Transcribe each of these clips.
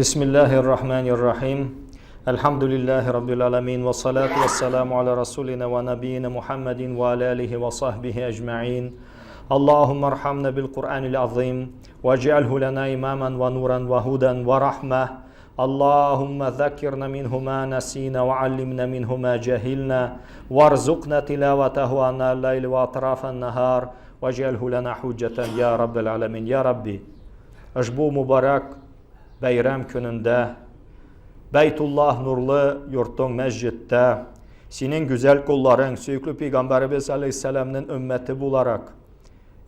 Bismillahirrahmanirrahim. Elhamdülillahi Rabbil alemin. Ve salatu ve selamu ala Resulina ve Nebiyyina Muhammedin ve ala alihi ve sahbihi ecma'in. Allahümme erhamna bil Kur'anil azim. Ve cealhu lana imaman ve nuran ve huden ve rahmeh. Allahümme zekirna minhu ma nasina ve allimna minhu ma cehilna. Varzukna tilavetehu anal leyli ve atrafen nehar. Ve cealhu lana hücceten ya Rabbil alemin. Ya Rabbi, bu mübarek bayram gününde Beytullah nurlu yurtun mescitte senin güzel kulların, süyüklü Peygamberimiz Aleyhisselam'ın ümmeti bularak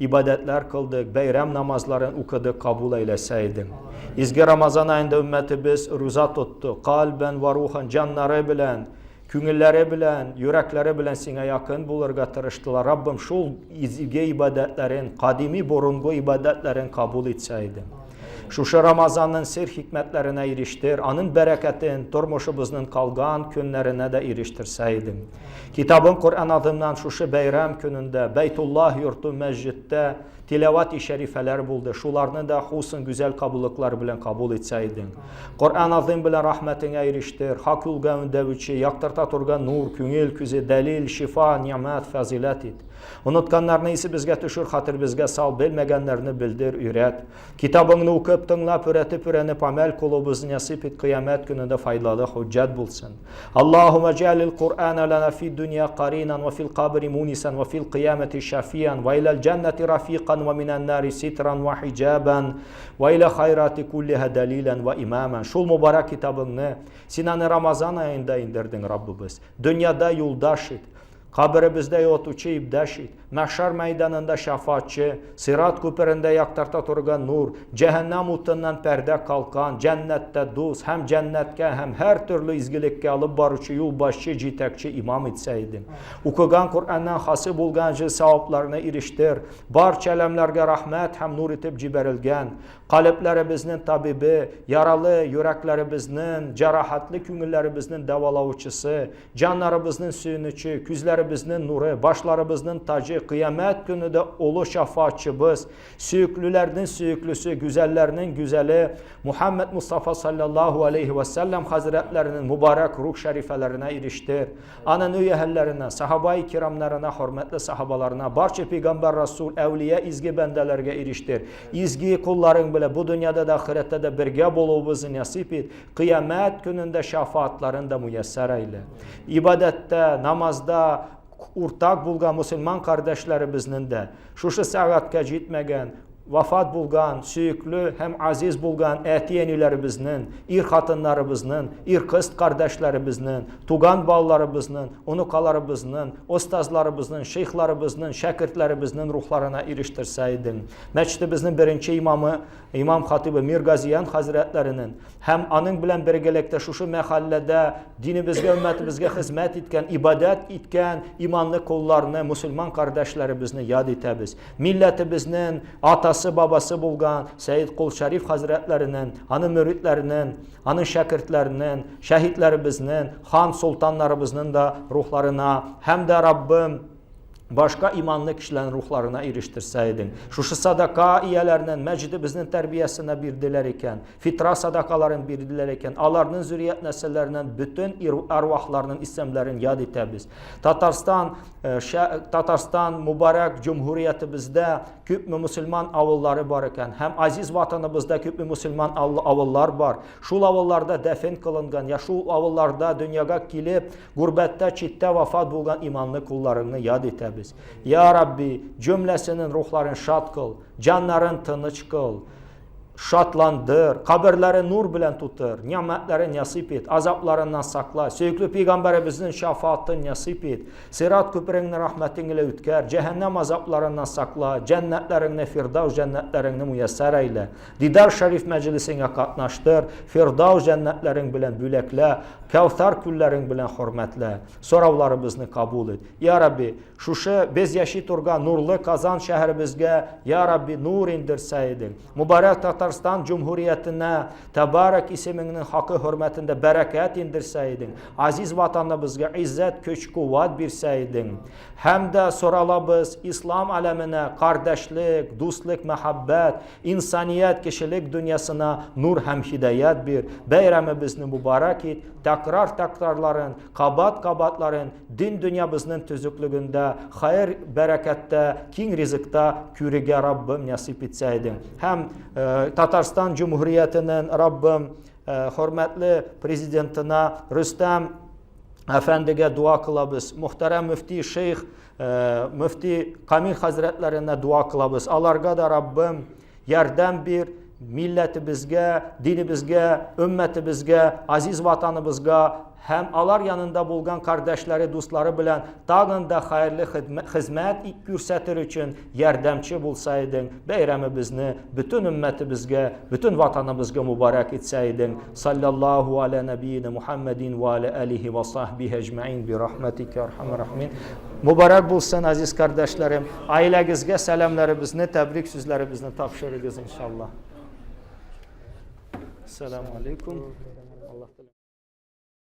ibadetler kıldık, bayram namazlarını okuduk, kabul eyleseydin. İzgi Ramazan ayında ümmetimiz rüza tuttu, kalben ve ruhan, canları bilen, küngülleri bilen, yürekleri bilen sana yakın bulurga tırıştılar. Rabbim şu izgi ibadetlerin, kadimi borungu ibadetlerin kabul etseydin. Şu Ramazanın sir hikmetlerine eriştir, anın bereketin turmuşumuzun kalgan günlerine de eriştirseydin. Kitabın Kur'an adından şu bayram gününde Beytullah yurtu mescitte tilavat-i şerifeler buldu. Şularını da husun güzel kabullıklar bilen kabul etseydin. Kur'an azim bilen rahmetine eriştir. Hak yolgan devçi, yaktırta turgan nur, küngil küzi, delil, şifa, nimet, fazilet et. Unutkanlar neyse bizge düşür, hatır bizge sal, bilmegenlerini bildir, üret. Kitabını okup, tınlap, öğrenip, amel kulubuzun nasip et, kıyamet gününde faydalı hüccet bulsun. Allahümme cealil Kur'an lana fi dünya qarinan ve fil kabri munisan ve fil kıyameti şafiyan ve ilal cenneti rafiqan ve minen nari sitran ve hicaban ve ila hayrati kulliha dalilen ve imaman. Şul mübarek kitabını Sinan Ramazan ayında indirdin Rabbimiz. Dünyada yoldaş et. Kabrimizde yotucu ibdaş et. Mahşer meydanında şefaatçi, Sirat köprüsünde yaktarta turgan nur, cehennem utundan perde kalkan, cennette dost, hem cennetke hem her türlü izgilikke alıp barıcı, yolbaşçı, citekçi imam etseydin. Okugan Kur'an'dan hasip bulgan jil sevaplarına eriştir. Barça elemlerge rahmet hem nur etip ciberilgen. Kalplerimizin tabibi, yaralı yüreklerimizin, cerahatli küngüllerimizin davalavçısı, canlarımızın suyunuçu, küzlerimizin nuru, başlarımızın tacı, kıyamet günü de olu şefaatçımız, süyüklülerinin süyüklüsü, güzellerinin güzeli, Muhammed Mustafa sallallahu aleyhi ve sellem hazretlerinin mübarek ruh şerifelerine eriştir. Anın üyehellerine, sahabe-i kiramlarına, hürmetli sahabalarına, barça Peygamber Resul, evliya, izgi bendelerine eriştir. İzgi kulların bile bu dünyada da ahirette de birge bolubuzun nasip et. Kıyamet gününde şefaatlerini de müyesser eyle. İbadette, namazda, ortak bulgan Müslüman kardeşlerimizin de şu saatke gitmegen, vafat bulgan, süyüklü hem aziz bulgan etiyenilerimizin, ir hatınlarımızın, ir kız kardeşlerimizin, tugan ballarımızın, unukalarımızın, ostazlarımızın, şeyhlarımızın, şakirtlerimizin ruhlarına eriştirseydin. Meçhidimizin birinci imamı, İmam Hatibi Mirgaziyan Hazretlerinin hem anın bilen birgelikte şu mehallede dinimizge, ümmetimizge hizmet etken, ibadet etken imanlı kullarını, Müslüman kardeşlerimizni yad etemiz. Milletimizin atası babası bulgan Seyyid Kul Şerif Hazretlerinin, anın müritlerinin, anın şakirtlerinin, şehitlerimizin, han sultanlarımızın da ruhlarına hem de Rabbim başka imanlı kişilerin ruhlarına eriştirseydin. Şu sadaka iyelerinin, mecdimizin terbiyesine birdiler iken, fitra sadakaların birdiler iken, alarının zürriyet nesillerinin bütün arvahlarının isimlerini yad etebiz. Tatarstan mübarek cumhuriyetimizde küp Müslüman avulları var iken, hem aziz vatanımızda küp Müslüman avullar var. Şu avullarda defin kılıngan, ya şu avullarda dünyaya gelip, gurbette, çitte vefat bulgan imanlı kullarını yad etebiz. Ya Rabbi cümlesinin ruhlarını şad kıl, canların tınıç kıl, şatlandır, kabirleri nur bilen tutur, nimetlerin nasip et, azaplarından sakla, süyüklü Peygamberimizin şefaatini nasip et, Sirat köprünün rahmetinle ütker, cehennem azaplarından sakla, cennetlerini, Firdavs cennetlerini müyesser eyle, Didar Şerif meclisine katnaştır, Firdavs cennetlerin bilen bülekle, Kevser küllerin bilen hürmetle, soravlarımızını kabul et. Ya Rabbi, şu biz yaşayıp durgan nurlu Kazan şehrimizge, Ya Rabbi nur indirseydin, mübarek Tatarstan Cumhuriyetine Tebarek isminin hakkı hürmetinde bereket indirseydin. Aziz vatanımızga izzet, köç, kuvvet birseydin. Hem de soralabız İslam alemine kardeşlik, dostluk, muhabbet, insaniyet, kişilik dünyasına nur hem hidayet bir. Bayramımızı mübarek et. Tekrarların, kabatların din dünyamızın tüzüklüğünde, hayır, berekette, king rizikte kürüge Rabbim nasip etseydin. Hem Tatarstan Cumhuriyeti'nin Rabbim hürmetli prezidentine Rüstem Efendi'ye dua kılabız. Muhterem müfti Şeyh Müfti Kamil Hazretlerine dua kılabız. Alarga da Rabbim yerden bir milletimizge, dinimizge, ümmetimizge, aziz vatanımızga hem alar yanında bulgan kardeşleri, dostları bilen dağında hayırlı hizmet görsetir için yardımcı bulsaydın. Bayramımızı bütün ümmetimizge, bütün vatanımızga mübarek etseydin. Sallallahu ala nebiyyina Muhammedin ve ala alihi ve sahbihi ecmaîn bi rahmetike erhamer rahimin. Mübarek bulsun aziz kardeşlerim. Ailengizge selamlarımızı, tebrik sözlerimizi tapşırırız inşallah. Selamun aleyküm.